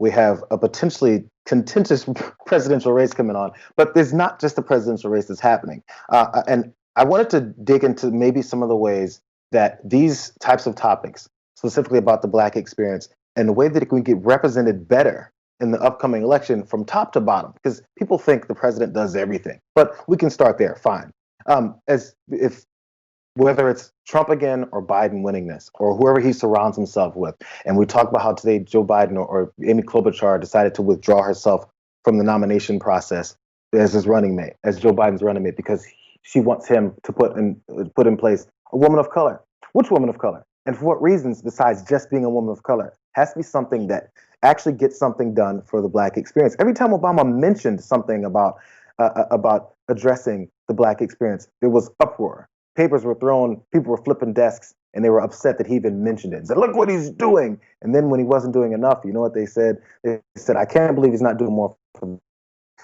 We have a potentially contentious presidential race coming on, but there's not just a presidential race that's happening. And I wanted to dig into maybe some of the ways that these types of topics, specifically about the Black experience, and the way that it can get represented better in the upcoming election from top to bottom, because people think the president does everything, but we can start there. Fine. As if whether it's Trump again or Biden winning this, or whoever he surrounds himself with. And we talked about how today Joe Biden or Amy Klobuchar decided to withdraw herself from the nomination process as his running mate, as Joe Biden's running mate, because she wants him to put in place a woman of color. Which woman of color? And for what reasons, besides just being a woman of color? Has to be something that actually gets something done for the Black experience. Every time Obama mentioned something about addressing the Black experience, there was uproar. Papers were thrown, people were flipping desks, and they were upset that he even mentioned it. And said, look what he's doing. And then when he wasn't doing enough, you know what they said? They said, I can't believe he's not doing more for them.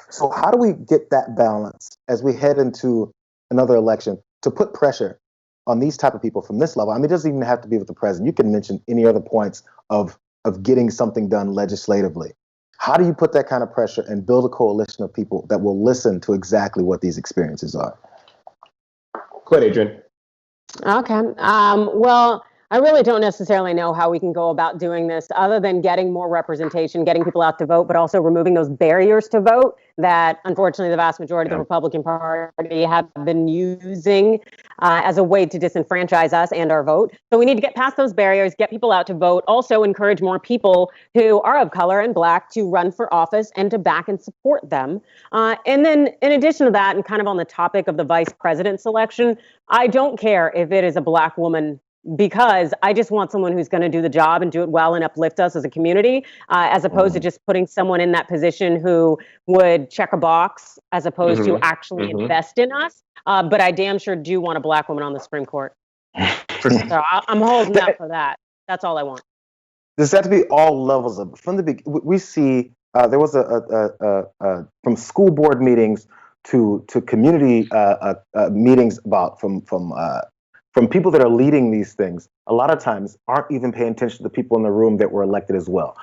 So how do we get that balance as we head into another election to put pressure on these type of people from this level? I mean, it doesn't even have to be with the president. You can mention any other points of getting something done legislatively. How do you put that kind of pressure and build a coalition of people that will listen to exactly what these experiences are? Go ahead, Adrienne. Okay. Well, I really don't necessarily know how we can go about doing this other than getting more representation, getting people out to vote, but also removing those barriers to vote that unfortunately the vast majority of the Republican Party have been using as a way to disenfranchise us and our vote. So we need to get past those barriers, get people out to vote, also encourage more people who are of color and Black to run for office and to back and support them. And then in addition to that, and kind of on the topic of the vice president selection, I don't care if it is a Black woman, because I just want someone who's going to do the job and do it well and uplift us as a community, as opposed to just putting someone in that position who would check a box as opposed to actually invest in us. But I damn sure do want a Black woman on the Supreme Court. So I'm holding out for that. That's all I want. Does that to be all levels of from the beginning? We see there was from school board meetings to community meetings about from people that are leading these things, a lot of times aren't even paying attention to the people in the room that were elected as well.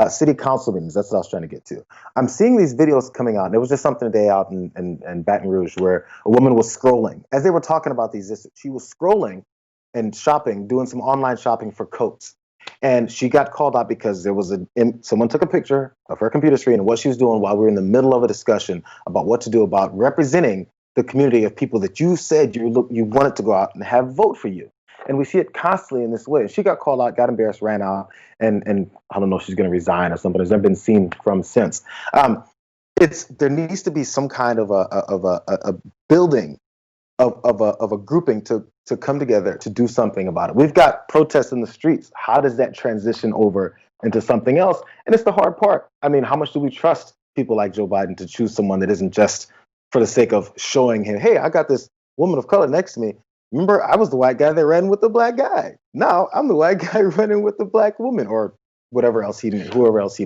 City council meetings, that's what I was trying to get to. I'm seeing these videos coming out. There was just something today out in Baton Rouge where a woman was scrolling. As they were talking about these issues, she was scrolling and shopping, doing some online shopping for coats. And she got called out because there was someone took a picture of her computer screen and what she was doing while we were in the middle of a discussion about what to do about representing the community of people that you said you wanted to go out and have vote for you. And we see it constantly in this way. She got called out, got embarrassed, ran out, and I don't know if she's going to resign or something. It's never been seen from since. There needs to be some kind of a building of a grouping to come together to do something about it. We've got protests in the streets. How does that transition over into something else? And it's the hard part. I mean, how much do we trust people like Joe Biden to choose someone that isn't just for the sake of showing him, hey, I got this woman of color next to me. Remember, I was the white guy that ran with the Black guy. Now I'm the white guy running with the Black woman, or whoever else he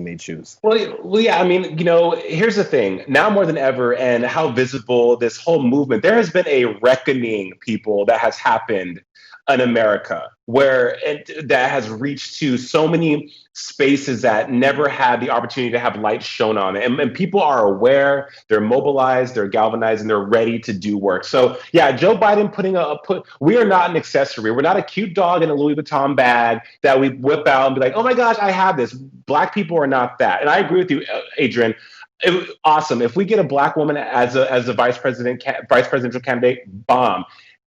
may choose. Well, yeah. I mean, here's the thing. Now more than ever, and how visible this whole movement. There has been a reckoning, people, that has happened in America, that has reached to so many spaces that never had the opportunity to have light shown on it. And people are aware, they're mobilized, they're galvanized, and they're ready to do work. So yeah, Joe Biden we are not an accessory. We're not a cute dog in a Louis Vuitton bag that we whip out and be like, oh my gosh, I have this. Black people are not that. And I agree with you, Adrienne. Awesome. If we get a Black woman as a vice presidential candidate, bomb.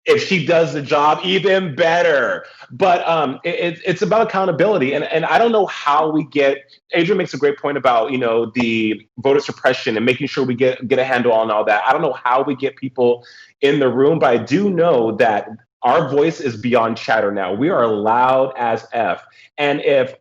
If she does the job, even better. But it's about accountability. And I don't know how we get, Adrienne makes a great point about, the voter suppression and making sure we get a handle on all that. I don't know how we get people in the room, but I do know that our voice is beyond chatter now. We are loud as F. And if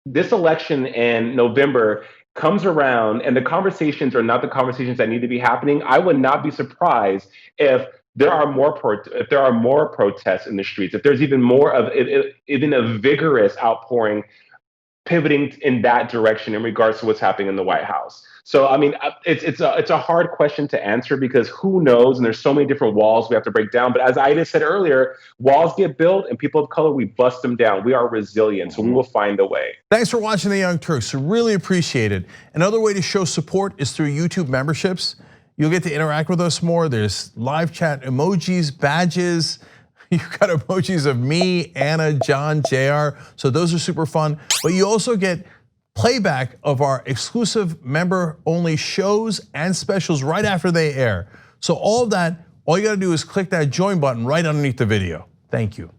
this election in November comes around and the conversations are not the conversations that need to be happening, I would not be surprised if there are more protests in the streets, if there's even more of even a vigorous outpouring pivoting in that direction in regards to what's happening in the White House. So, I mean, it's a hard question to answer because who knows? And there's so many different walls we have to break down. But as Ida said earlier, walls get built and people of color, we bust them down. We are resilient, so we will find a way. Thanks for watching The Young Turks. Really appreciate it. Another way to show support is through YouTube memberships. You'll get to interact with us more. There's live chat emojis, badges. You've got emojis of me, Anna, John, Jayar. So those are super fun. But you also get playback of our exclusive member-only shows and specials right after they air. So all of that, all you gotta do is click that join button right underneath the video. Thank you.